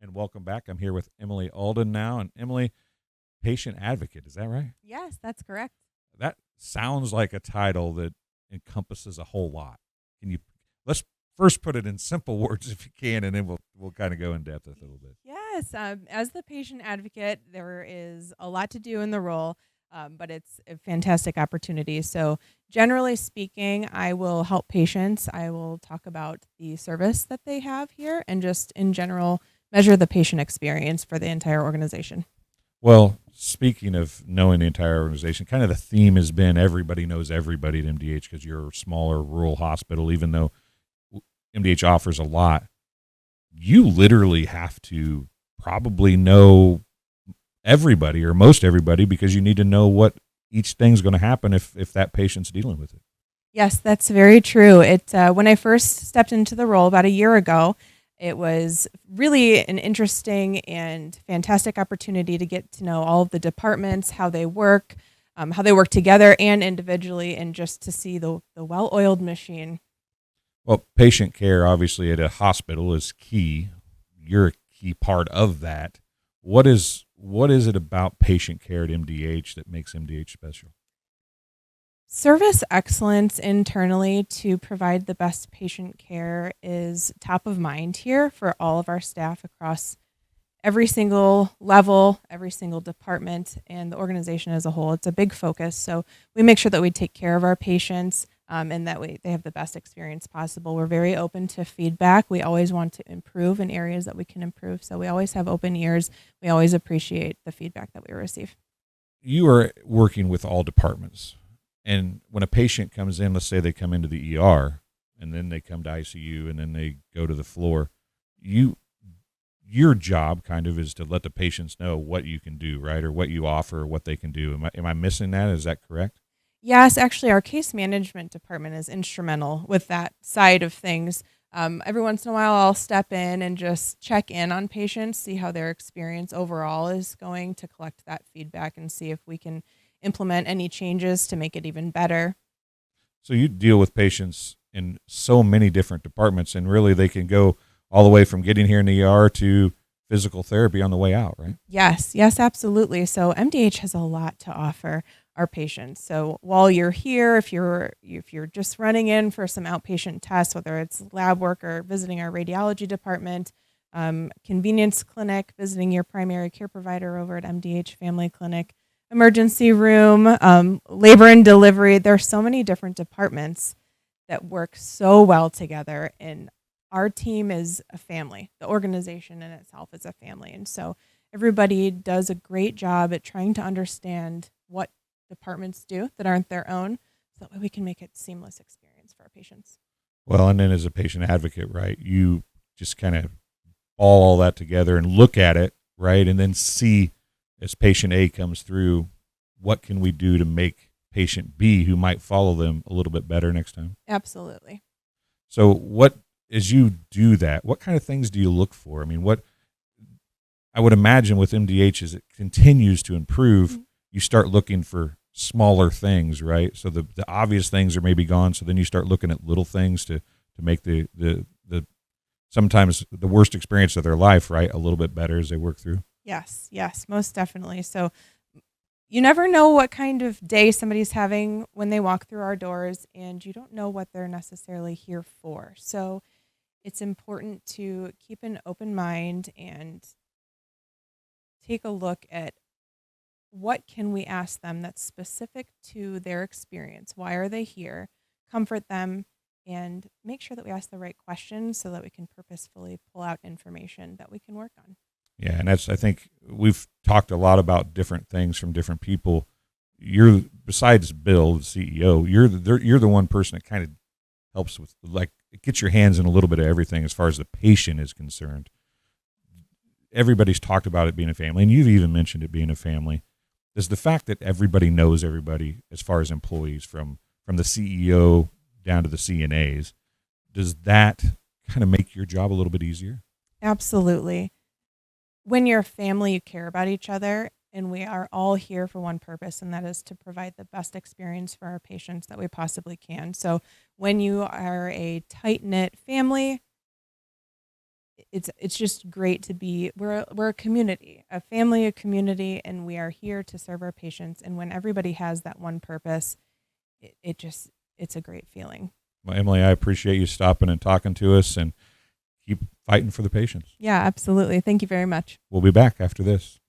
and welcome back. I'm here with Emily Alden now, and Emily, patient advocate. Is that right? Yes, that's correct. That sounds like a title that encompasses a whole lot. Can you let's first put it in simple words if you can, and then we'll kind of go in depth with it a little bit. Yes, as the patient advocate, there is a lot to do in the role, but it's a fantastic opportunity. So, generally speaking, I will help patients. I will talk about the service that they have here and just in general measure the patient experience for the entire organization. Well, speaking of knowing the entire organization, kind of the theme has been everybody knows everybody at MDH because you're a smaller rural hospital, even though MDH offers a lot. You literally have to probably know everybody or most everybody because you need to know what each thing's going to happen if that patient's dealing with it. Yes, that's very true. When I first stepped into the role about a year ago, it was really an interesting and fantastic opportunity to get to know all of the departments, how they work together and individually, and just to see the well-oiled machine. Well, patient care, obviously, at a hospital is key. You're a key part of that. What is it about patient care at MDH that makes MDH special? Service excellence internally to provide the best patient care is top of mind here for all of our staff across every single level, every single department, and the organization as a whole. It's a big focus. So we make sure that we take care of our patients and that they have the best experience possible. We're very open to feedback. We always want to improve in areas that we can improve. So we always have open ears. We always appreciate the feedback that we receive. You are working with all departments. And when a patient comes in, let's say they come into the ER and then they come to ICU and then they go to the floor, your job kind of is to let the patients know what you can do, right? Or what you offer, or what they can do. Am I missing that? Is that correct? Yes, actually, our case management department is instrumental with that side of things. Every once in a while, I'll step in and just check in on patients, see how their experience overall is going, to collect that feedback and see if we can implement any changes to make it even better. So you deal with patients in so many different departments, and really they can go all the way from getting here in the ER to physical therapy on the way out, right? Yes, absolutely. So MDH has a lot to offer our patients. So while you're here, if you're just running in for some outpatient tests, whether it's lab work or visiting our radiology department, convenience clinic, visiting your primary care provider over at MDH Family Clinic, emergency room, labor and delivery. There's so many different departments that work so well together, and our team is a family. The organization in itself is a family, and so everybody does a great job at trying to understand what departments do that aren't their own, so that way we can make it a seamless experience for our patients. Well, and then as a patient advocate, right, you just kind of all that together and look at it, right, and then see as patient A comes through, what can we do to make patient B, who might follow them, a little bit better next time? Absolutely. So as you do that, what kind of things do you look for? I mean, what I would imagine with MDH as it continues to improve, mm-hmm. you start looking for smaller things, right? So the obvious things are maybe gone. So then you start looking at little things to make the sometimes the worst experience of their life, right, a little bit better as they work through. Yes, most definitely. So you never know what kind of day somebody's having when they walk through our doors, and you don't know what they're necessarily here for. So it's important to keep an open mind and take a look at what can we ask them that's specific to their experience. Why are they here? Comfort them and make sure that we ask the right questions so that we can purposefully pull out information that we can work on. Yeah, and I think we've talked a lot about different things from different people. You're, besides Bill, the CEO, you're the one person that kind of helps with, like, it gets your hands in a little bit of everything as far as the patient is concerned. Everybody's talked about it being a family, and you've even mentioned it being a family. Does the fact that everybody knows everybody as far as employees, from the CEO down to the CNAs, does that kind of make your job a little bit easier? Absolutely. When you're a family, you care about each other, and we are all here for one purpose, and that is to provide the best experience for our patients that we possibly can. So when you are a tight-knit family, it's just great to be. We're a community, a family, a community, and we are here to serve our patients. And when everybody has that one purpose, it's a great feeling. Well, Emily, I appreciate you stopping and talking to us, and keep fighting for the patients. Yeah, absolutely. Thank you very much. We'll be back after this.